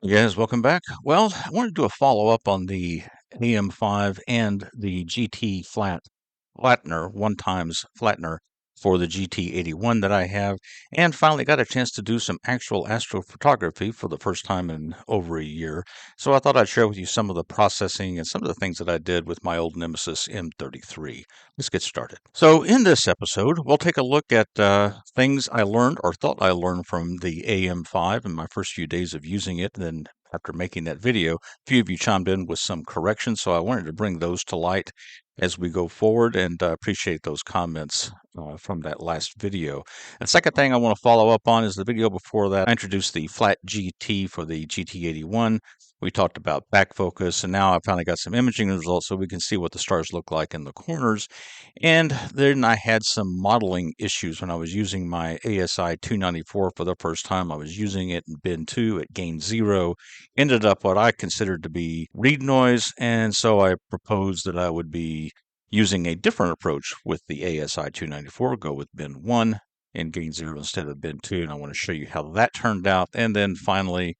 Yes, welcome back. Well, I want to do a follow-up on the AM5 and the GT Flattener, one times Flattener for the GT81 that I have, and finally got a chance to do some actual astrophotography for the first time in over a year. So I thought I'd share with you some of the processing and some of the things that I did with my old Nemesis M33. Let's get started. So in this episode, we'll take a look at things I learned or thought I learned from the AM5 in my first few days of using it. And then after making that video, a few of you chimed in with some corrections, so I wanted to bring those to light as we go forward, and appreciate those comments from that last video. The second thing I want to follow up on is the video before that. I introduced the flat GT for the GT81. We talked about back focus, and now I finally got some imaging results so we can see what the stars look like in the corners. And then I had some mottling issues when I was using my ASI 294 for the first time. I was using it in bin 2 at gain 0. Ended up what I considered to be read noise, and so I proposed that I would be using a different approach with the ASI 294, go with bin 1 and gain 0 instead of bin 2, and I want to show you how that turned out. And then finally,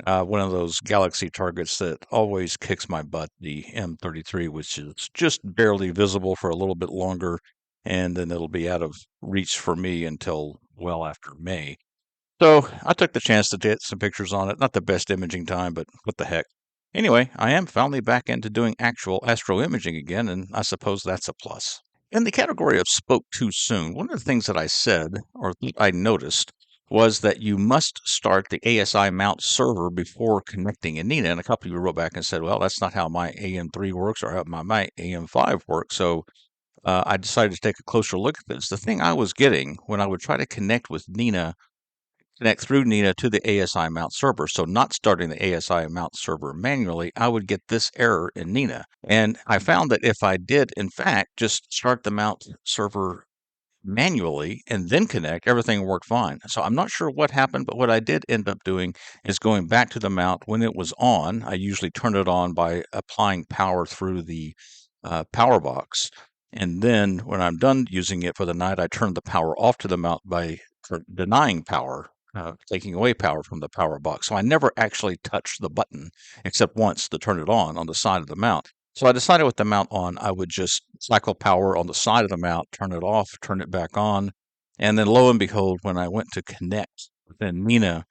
one of those galaxy targets that always kicks my butt, the M33, which is just barely visible for a little bit longer, and then it'll be out of reach for me until well after May. So I took the chance to get some pictures on it. Not the best imaging time, but what the heck. Anyway, I am finally back into doing actual astro imaging again, and I suppose that's a plus. In the category of spoke too soon, one of the things that I said, or that I noticed, was that you must start the ASI mount server before connecting in Nina. And a couple of you wrote back and said, well, that's not how my AM3 works or how my AM5 works. So I decided to take a closer look at this. The thing I was getting when I would try to connect through Nina to the ASI mount server. So not starting the ASI mount server manually, I would get this error in Nina. And I found that if I did, in fact, just start the mount server manually and then connect, everything worked fine. So I'm not sure what happened, but what I did end up doing is going back to the mount when it was on. I usually turn it on by applying power through the power box. And then when I'm done using it for the night, I turn the power off to the mount by denying power, taking away power from the power box. So I never actually touched the button except once to turn it on the side of the mount. So I decided with the mount on, I would just cycle power on the side of the mount, turn it off, turn it back on. And then lo and behold, when I went to connect then Nina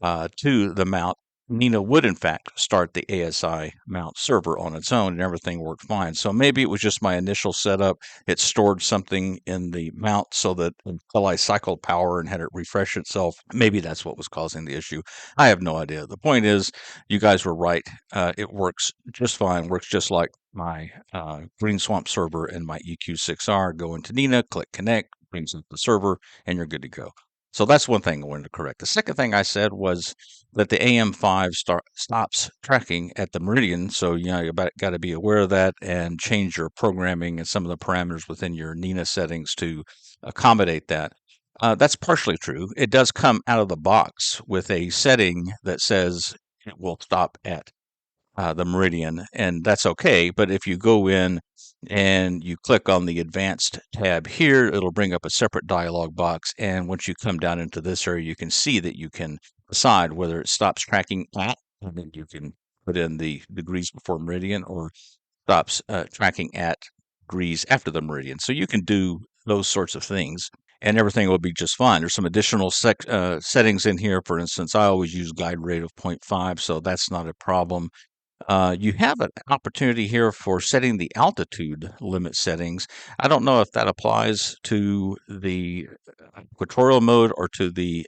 to the mount, Nina would in fact start the ASI mount server on its own and everything worked fine. So maybe it was just my initial setup. It stored something in the mount so that until I cycled power and had it refresh itself, maybe that's what was causing the issue. I have no idea. The point is, you guys were right. It works just fine, works just like my Green Swamp server and my EQ6R. Go into Nina, click connect, brings up the server, and you're good to go. So that's one thing I wanted to correct. The second thing I said was that the AM5 stops tracking at the Meridian. So, you got to be aware of that and change your programming and some of the parameters within your Nina settings to accommodate that. That's partially true. It does come out of the box with a setting that says it will stop at the Meridian, and that's okay. But if you go in and you click on the advanced tab here, it'll bring up a separate dialog box. And once you come down into this area, you can see that you can decide whether it stops tracking at, and then you can put in the degrees before Meridian, or stops tracking at degrees after the Meridian. So you can do those sorts of things. And everything will be just fine. There's some additional settings in here. For instance, I always use guide rate of 0.5, so that's not a problem. You have an opportunity here for setting the altitude limit settings. I don't know if that applies to the equatorial mode or to the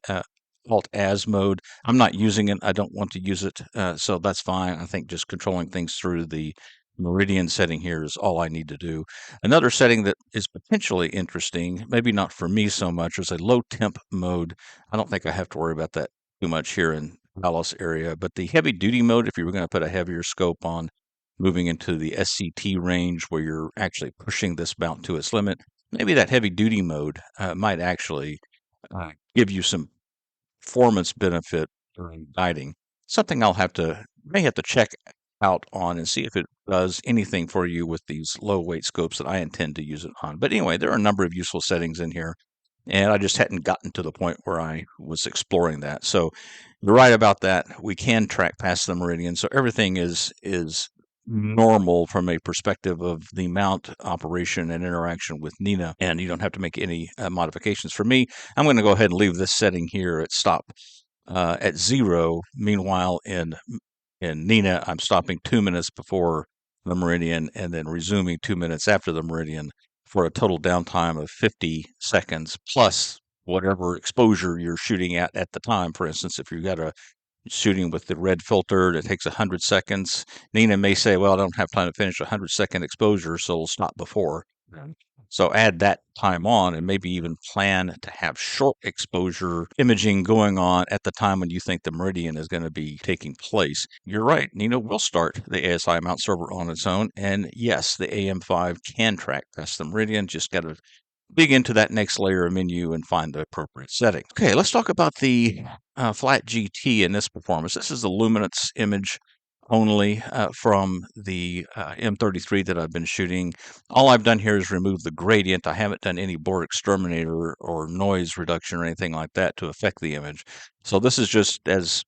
Alt-Az mode. I'm not using it. I don't want to use it, so that's fine. I think just controlling things through the Meridian setting here is all I need to do. Another setting that is potentially interesting, maybe not for me so much, is a low temp mode. I don't think I have to worry about that too much here in Dallas area, but the heavy duty mode, if you were going to put a heavier scope on, moving into the SCT range where you're actually pushing this mount to its limit, maybe that heavy duty mode might actually give you some performance benefit during guiding. Something may have to check out on and see if it does anything for you with these low weight scopes that I intend to use it on. But anyway, there are a number of useful settings in here. and I just hadn't gotten to the point where I was exploring that. So you're right about that. We can track past the meridian, so everything is normal from a perspective of the mount operation and interaction with Nina, and you don't have to make any modifications. For me, I'm going to go ahead and leave this setting here at stop at 0. Meanwhile, in Nina, I'm stopping 2 minutes before the meridian and then resuming 2 minutes after the meridian for a total downtime of 50 seconds plus whatever exposure you're shooting at the time. For instance, if you've got a shooting with the red filter that takes 100 seconds, Nina may say, well, I don't have time to finish a 100-second exposure, so we'll stop before. So add that time on and maybe even plan to have short exposure imaging going on at the time when you think the meridian is going to be taking place. You're right, Nina will start the ASI mount server on its own. And yes, the AM5 can track past the meridian. Just got to dig into that next layer menu and find the appropriate setting. Okay, let's talk about the Flat GT in this performance. This is the luminance image only from the M33 that I've been shooting. All I've done here is remove the gradient. I haven't done any board exterminator or noise reduction or anything like that to affect the image. So this is just as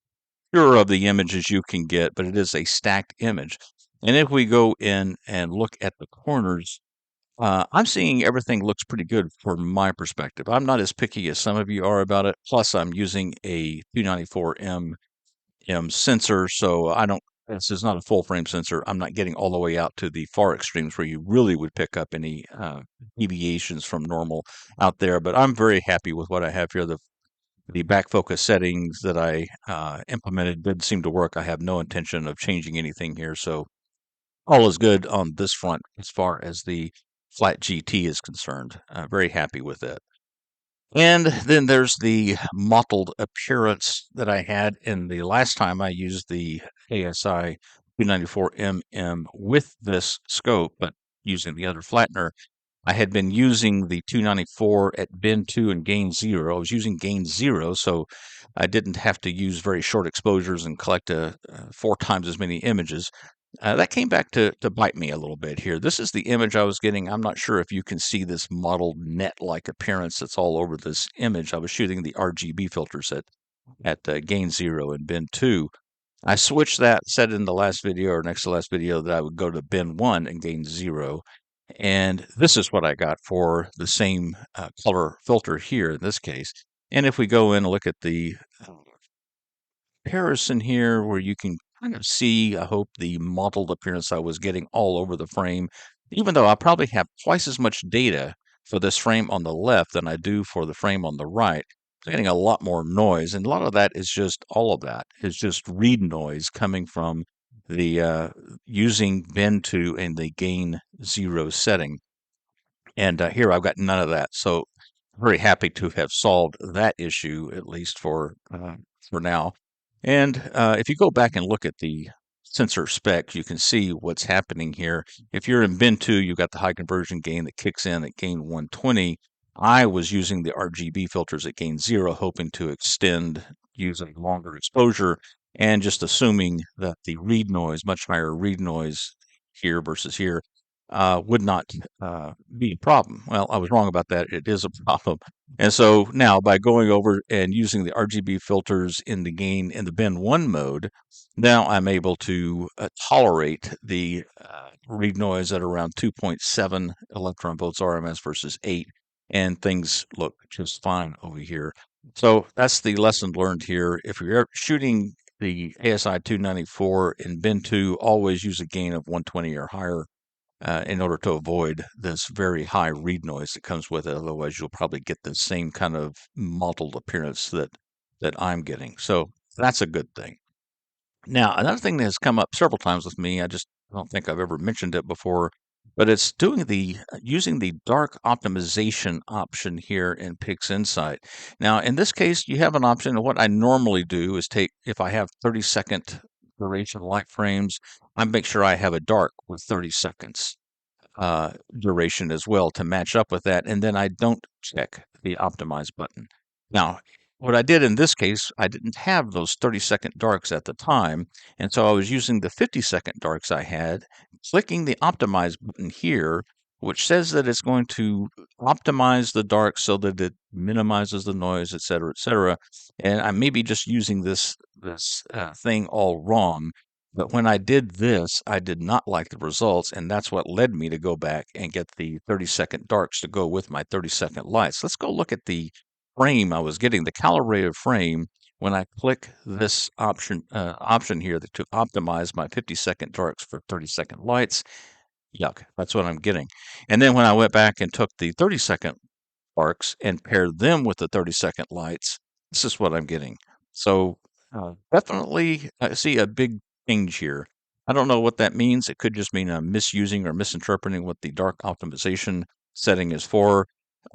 pure of the image as you can get, but it is a stacked image. And if we go in and look at the corners, I'm seeing everything looks pretty good from my perspective. I'm not as picky as some of you are about it. Plus, I'm using a 294M sensor, so I don't. This is not a full frame sensor. I'm not getting all the way out to the far extremes where you really would pick up any deviations from normal out there. But I'm very happy with what I have here. The back focus settings that I implemented did seem to work. I have no intention of changing anything here, so all is good on this front as far as the Flat GT is concerned. Very happy with it. And then there's the mottled appearance that I had in the last time I used the ASI 294mm with this scope, but using the other flattener. I had been using the 294 at bin 2 and gain 0. I was using gain 0, so I didn't have to use very short exposures and collect 4 times as many images. That came back to bite me a little bit here. This is the image I was getting. I'm not sure if you can see this mottled net-like appearance that's all over this image. I was shooting the RGB filters at gain 0 and bin 2. I switched that, said in the last video or next to last video that I would go to bin 1 and gain 0. And this is what I got for the same color filter here in this case. And if we go in and look at the comparison here where you can kind of see, I hope, the mottled appearance I was getting all over the frame, even though I probably have twice as much data for this frame on the left than I do for the frame on the right. I'm getting a lot more noise, and a lot of that is just all of that is just read noise coming from the using bin 2 and the gain 0 setting. And here I've got none of that. So very happy to have solved that issue, at least for now. And if you go back and look at the sensor specs, you can see what's happening here. If you're in bin 2, you've got the high conversion gain that kicks in at gain 120. I was using the RGB filters at gain 0, hoping to extend using longer exposure and just assuming that the read noise, much higher read noise here versus here, would not be a problem. Well, I was wrong about that. It is a problem. And so now by going over and using the RGB filters in the gain in the bin 1 mode, now I'm able to tolerate the read noise at around 2.7 electron volts RMS versus 8, and things look just fine over here. So that's the lesson learned here. If you're shooting the ASI 294 in bin 2, always use a gain of 120 or higher in order to avoid this very high read noise that comes with it. Otherwise, you'll probably get the same kind of mottled appearance that I'm getting. So that's a good thing. Now, another thing that has come up several times with me, I just don't think I've ever mentioned it before, but it's doing the using the dark optimization option here in PixInsight. Now, in this case, you have an option. And what I normally do is take, if I have 30-second duration light frames, I make sure I have a dark with 30 seconds duration as well to match up with that, and then I don't check the optimize button. Now, what I did in this case, I didn't have those 30-second darks at the time, and so I was using the 50-second darks I had, clicking the optimize button here, which says that it's going to optimize the dark so that it minimizes the noise, et cetera, et cetera. And I may be just using this thing all wrong. But when I did this, I did not like the results, and that's what led me to go back and get the 30-second darks to go with my 30-second lights. Let's go look at the frame I was getting, the calibrated frame. When I click this option here to optimize my 50-second darks for 30-second lights, yuck, that's what I'm getting. And then when I went back and took the 30-second arcs and paired them with the 30-second lights, this is what I'm getting. So definitely I see a big change here. I don't know what that means. It could just mean I'm misusing or misinterpreting what the dark optimization setting is for.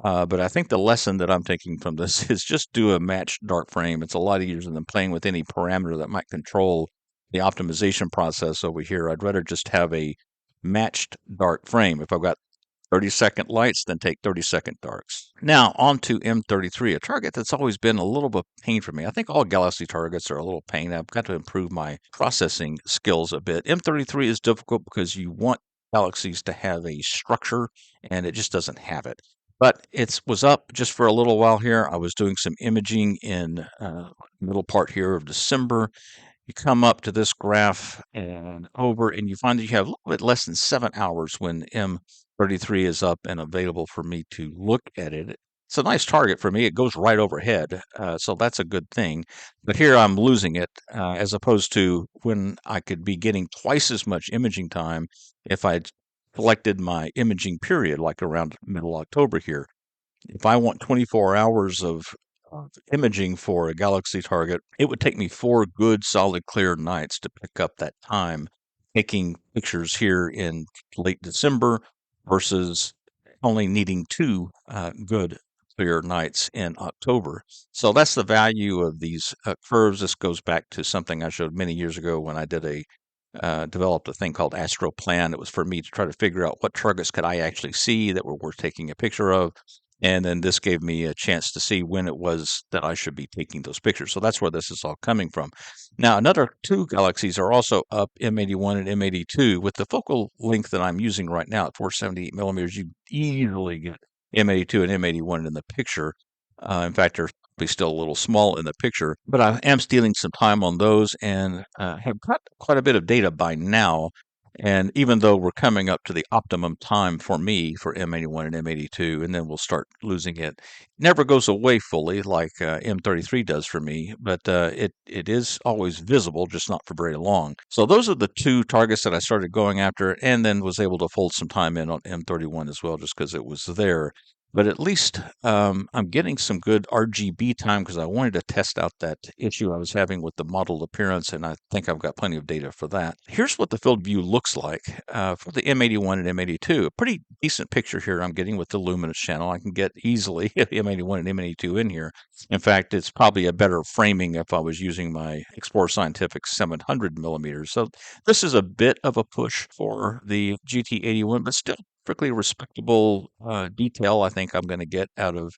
But I think the lesson that I'm taking from this is just do a matched dark frame. It's a lot easier than playing with any parameter that might control the optimization process over here. I'd rather just have a matched dark frame. If I've got 30-second lights, then take 30-second darks. Now, on to M33, a target that's always been a little bit of pain for me. I think all Galaxy targets are a little pain. I've got to improve my processing skills a bit. M33 is difficult because you want Galaxies to have a structure, and it just doesn't have it. But it was up just for a little while here. I was doing some imaging in middle part here of December. You come up to this graph and over, and you find that you have a little bit less than 7 hours when M33 is up and available for me to look at it. It's a nice target for me. It goes right overhead, so that's a good thing. But here I'm losing it, as opposed to when I could be getting twice as much imaging time if I'd selected my imaging period, like around middle October here. If I want 24 hours of imaging for a Galaxy target, it would take me 4 good, solid, clear nights to pick up that time taking pictures here in late December versus only needing 2 good, clear nights in October. So that's the value of these curves. This goes back to something I showed many years ago when I did developed a thing called Astro Plan. It was for me to try to figure out what targets could I actually see that were worth taking a picture of. And then this gave me a chance to see when it was that I should be taking those pictures. So that's where this is all coming from. Now, another 2 Galaxies are also up, M81 and M82. With the focal length that I'm using right now at 478 millimeters, you easily get M82 and M81 in the picture. In fact, they're probably still a little small in the picture, but I am stealing some time on those and have got quite a bit of data by now. And even though we're coming up to the optimum time for me for M81 and M82, and then we'll start losing it, it never goes away fully like M33 does for me, but it is always visible, just not for very long. So those are the 2 targets that I started going after, and then was able to fold some time in on M31 as well, just because it was there. But at least I'm getting some good RGB time because I wanted to test out that issue I was having with the mottled appearance, and I think I've got plenty of data for that. Here's what the field view looks like for the M81 and M82. A pretty decent picture here I'm getting with the luminance channel. I can get easily M81 and M82 in here. In fact, it's probably a better framing if I was using my Explorer Scientific 700 millimeters. So this is a bit of a push for the GT81, but still perfectly respectable detail I think I'm going to get out of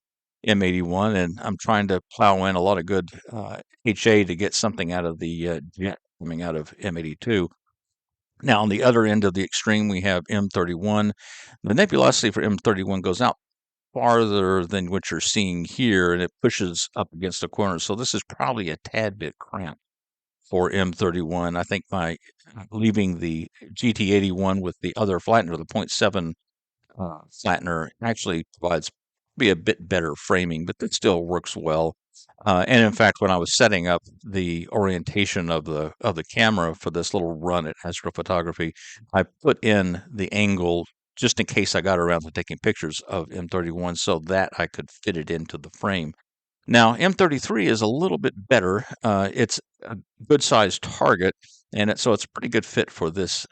M81, and I'm trying to plow in a lot of good HA to get something out of the jet coming out of M82. Now, on the other end of the extreme, we have M31. The nebulosity for M31 goes out farther than what you're seeing here, and it pushes up against the corner. So this is probably a tad bit cramped for M31. I think by leaving the GT81 with the other flattener, the 0.7 flattener, actually provides be a bit better framing, but that still works well. And in fact, when I was setting up the orientation of the camera for this little run at astrophotography, I put in the angle just in case I got around to taking pictures of M31 so that I could fit it into the frame. Now, M33 is a little bit better. It's a good sized target, and so it's a pretty good fit for this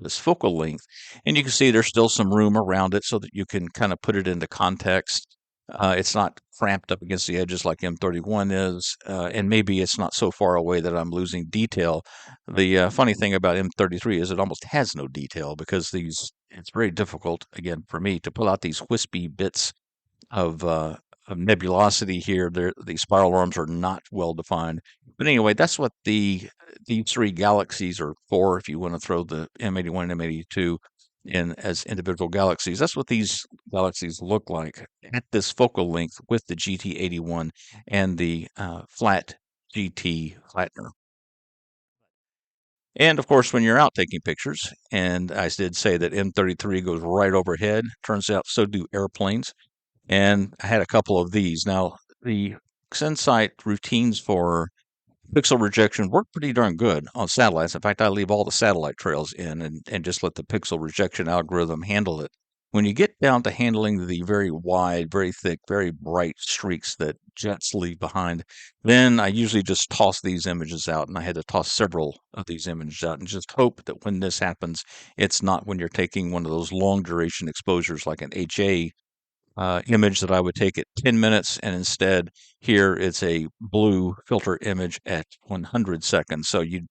focal length. And you can see there's still some room around it so that you can kind of put it into context. It's not cramped up against the edges like M31 is, and maybe it's not so far away that I'm losing detail. The funny thing about M33 is it almost has no detail because it's very difficult, again, for me to pull out these wispy bits of nebulosity here. The spiral arms are not well defined. But anyway, that's what these 3 Galaxies, or 4 if you want to throw the M81 and M82 in as individual galaxies. That's what these galaxies look like at this focal length with the GT81 and the flat GT Flattener. And of course, when you're out taking pictures, and I did say that M33 goes right overhead, turns out so do airplanes. And I had a couple of these. Now, the Xensight routines for pixel rejection work pretty darn good on satellites. In fact, I leave all the satellite trails in and just let the pixel rejection algorithm handle it. When you get down to handling the very wide, very thick, very bright streaks that jets leave behind, then I usually just toss these images out. And I had to toss several of these images out and just hope that when this happens, it's not when you're taking one of those long duration exposures like an HA image that I would take at 10 minutes, and instead here it's a blue filter image at 100 seconds. So you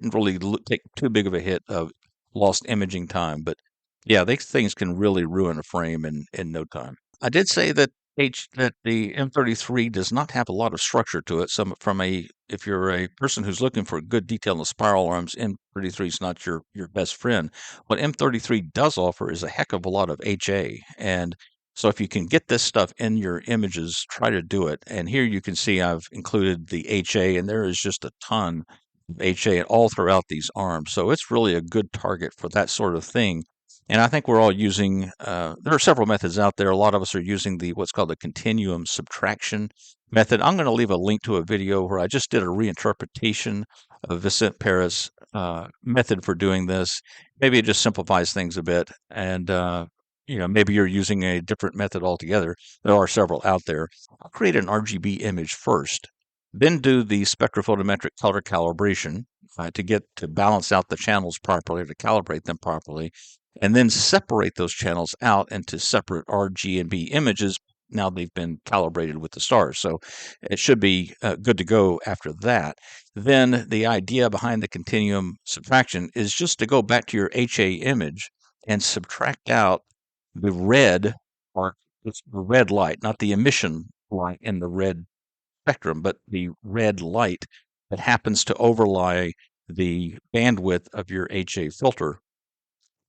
didn't really take too big of a hit of lost imaging time. But yeah, these things can really ruin a frame in no time. I did say that that the M33 does not have a lot of structure to it. So from a if you're a person who's looking for good detail in the spiral arms, M33 is not your best friend. What M33 does offer is a heck of a lot of HA, and so if you can get this stuff in your images, try to do it. And here you can see I've included the HA, and there is just a ton of HA all throughout these arms. So it's really a good target for that sort of thing. And I think we're all using, there are several methods out there. A lot of us are using the what's called the continuum subtraction method. I'm going to leave a link to a video where I just did a reinterpretation of Vicente Perez' method for doing this. Maybe it just simplifies things a bit. And maybe you're using a different method altogether. There are several out there. I'll create an RGB image first, then do the spectrophotometric color calibration to balance out the channels properly, to calibrate them properly, and then separate those channels out into separate RG and B images. Now they've been calibrated with the stars, so it should be good to go after that. Then the idea behind the continuum subtraction is just to go back to your HA image and subtract out the red, or it's the red light, not the emission light in the red spectrum, but the red light that happens to overlay the bandwidth of your HA filter.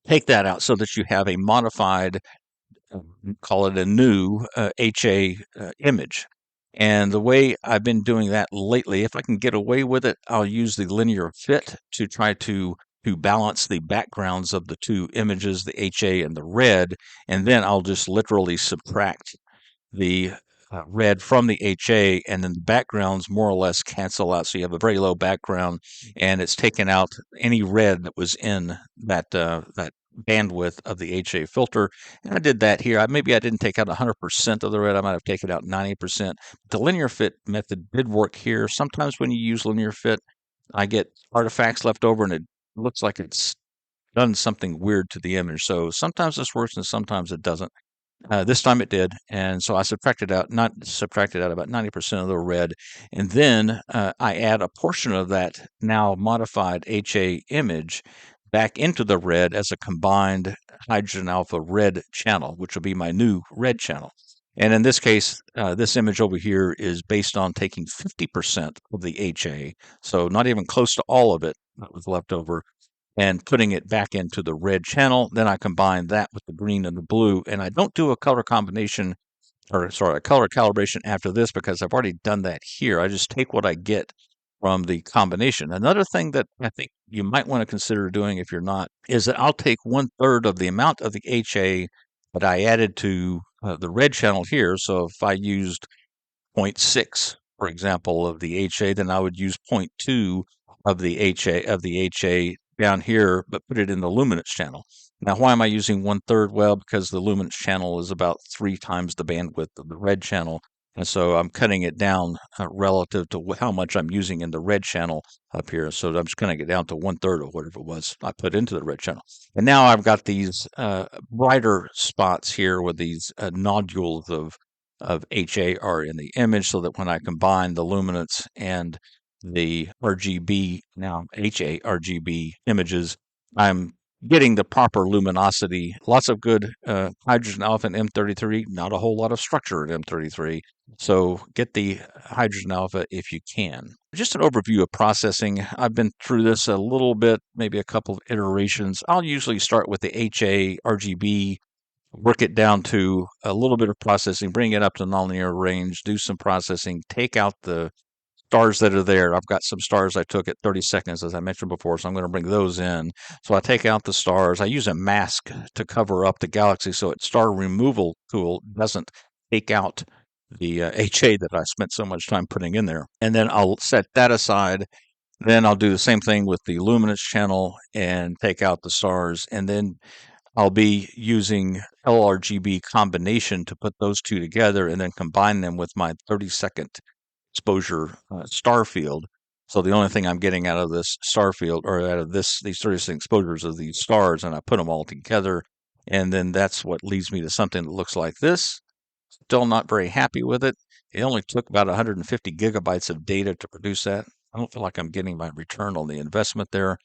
Take that out so that you have a modified, call it a new HA image. And the way I've been doing that lately, if I can get away with it, I'll use the linear fit to try to balance the backgrounds of the two images, the HA and the red, and then I'll just literally subtract the red from the HA, and then the backgrounds more or less cancel out. So you have a very low background, and it's taken out any red that was in that bandwidth of the HA filter. And I did that here. Maybe I didn't take out 100% of the red. I might have taken out 90%. The linear fit method did work here. Sometimes when you use linear fit, I get artifacts left over, and it looks like it's done something weird to the image. So sometimes this works and sometimes it doesn't. This time it did, and so I subtracted out about 90% of the red, and then I add a portion of that now modified HA image back into the red as a combined hydrogen alpha red channel, which will be my new red channel. And in this case, this image over here is based on taking 50% of the HA, so not even close to all of it that was left over, and putting it back into the red channel. Then I combine that with the green and the blue, and I don't do a color combination, or sorry, a color calibration after this because I've already done that here. I just take what I get from the combination. Another thing that I think you might want to consider doing if you're not is that I'll take 1/3 of the amount of the HA that I added to the red channel here. So if I used 0.6, for example, of the HA, then I would use 0.2 of the HA down here, but put it in the luminance channel. Now, why am I using 1/3? Well, because the luminance channel is about 3 times the bandwidth of the red channel. And so I'm cutting it down relative to how much I'm using in the red channel up here. So I'm just cutting it down to 1/3 of whatever it was I put into the red channel. And now I've got these brighter spots here with these nodules of HA are in the image, so that when I combine the luminance and the RGB, now HA RGB images, I'm getting the proper luminosity. Lots of good hydrogen alpha in M33, not a whole lot of structure in M33. So get the hydrogen alpha if you can. just an overview of processing. I've been through this a little bit, maybe a couple of iterations. I'll usually start with the HA, RGB, work it down to a little bit of processing, bring it up to nonlinear range, do some processing, take out the stars that are there. I've got some stars I took at 30 seconds, as I mentioned before, so I'm going to bring those in. So I take out the stars. I use a mask to cover up the galaxy so its star removal tool doesn't take out the HA that I spent so much time putting in there. And then I'll set that aside. Then I'll do the same thing with the luminance channel and take out the stars. And then I'll be using LRGB combination to put those two together and then combine them with my 30-second exposure star field. So the only thing I'm getting out of this star field or out of these 36 exposures of these stars, and I put them all together, and then that's what leads me to something that looks like this. Still not very happy with it. It only took about 150 gigabytes of data to produce that. I don't feel like I'm getting my return on the investment there.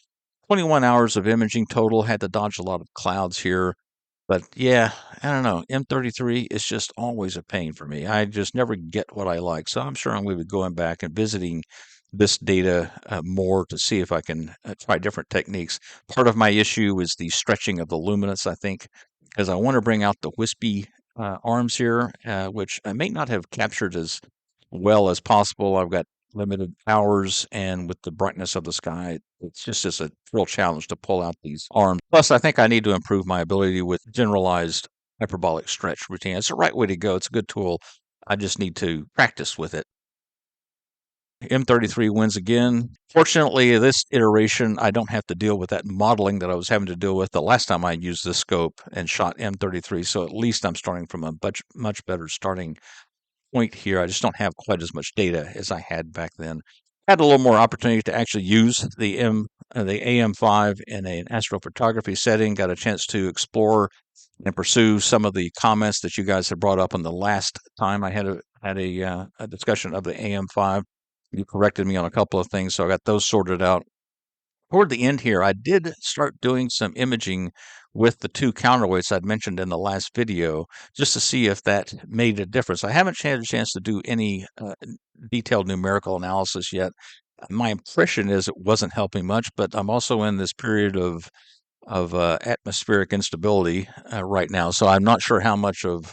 21 hours of imaging total. Had to dodge a lot of clouds here. But yeah, I don't know. M33 is just always a pain for me. I just never get what I like. So I'm sure I'm going to be going back and visiting this data more to see if I can try different techniques. Part of my issue is the stretching of the luminance, I think, because I want to bring out the wispy arms here, which I may not have captured as well as possible. I've got limited hours, and with the brightness of the sky, it's just a real challenge to pull out these arms. Plus, I think I need to improve my ability with generalized hyperbolic stretch routine. It's the right way to go. It's a good tool. I just need to practice with it. M33 wins again. Fortunately, this iteration, I don't have to deal with that mottling that I was having to deal with the last time I used this scope and shot M33. So at least I'm starting from a much better starting point here. I just don't have quite as much data as I had back then. Had a little more opportunity to actually use the AM5 in an astrophotography setting. Got a chance to explore and pursue some of the comments that you guys had brought up on the last time I had a discussion of the AM5. You corrected me on a couple of things, so I got those sorted out. Toward the end here, I did start doing some imaging with the two counterweights I'd mentioned in the last video, just to see if that made a difference. I haven't had a chance to do any detailed numerical analysis yet. My impression is it wasn't helping much, but I'm also in this period of atmospheric instability right now, so I'm not sure how much of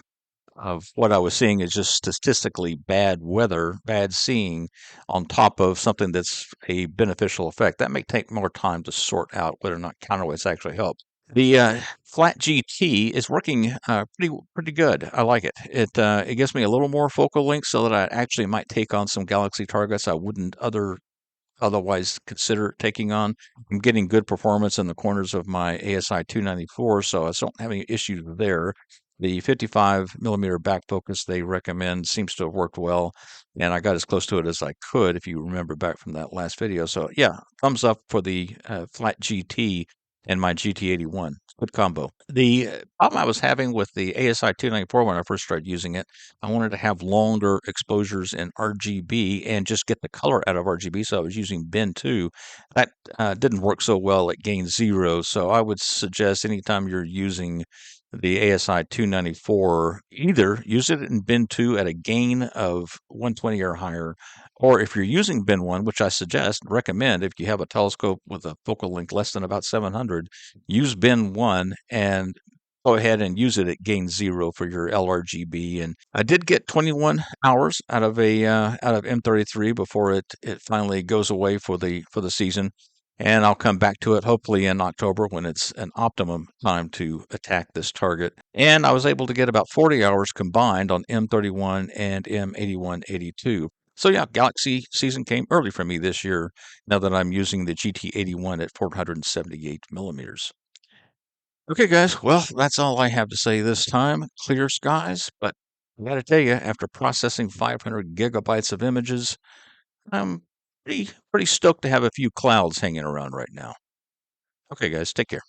what I was seeing is just statistically bad weather, bad seeing, on top of something that's a beneficial effect. That may take more time to sort out whether or not counterweights actually help. The flat GT is working pretty good. I like it. It gives me a little more focal length so that I actually might take on some galaxy targets I wouldn't otherwise consider taking on. I'm getting good performance in the corners of my ASI 294, so I don't have any issues there. The 55 millimeter back focus they recommend seems to have worked well, and I got as close to it as I could, if you remember back from that last video. So yeah, thumbs up for the flat GT and my GT81. Good combo. The problem I was having with the ASI 294 when I first started using it, I wanted to have longer exposures in RGB and just get the color out of RGB. So I was using bin 2. That didn't work so well at gain 0. So I would suggest anytime you're using the ASI 294, either use it in bin 2 at a gain of 120 or higher, or if you're using bin 1, which I recommend if you have a telescope with a focal length less than about 700, use bin 1 and go ahead and use it at gain 0 for your LRGB. And I did get 21 hours out of M33 before it finally goes away for the season. And I'll come back to it hopefully in October when it's an optimum time to attack this target. And I was able to get about 40 hours combined on M31 and M8182. So yeah, Galaxy season came early for me this year now that I'm using the GT81 at 478 millimeters. Okay, guys, well, that's all I have to say this time. Clear skies, but I gotta tell you, after processing 500 gigabytes of images, I'm pretty stoked to have a few clouds hanging around right now. Okay, guys, take care.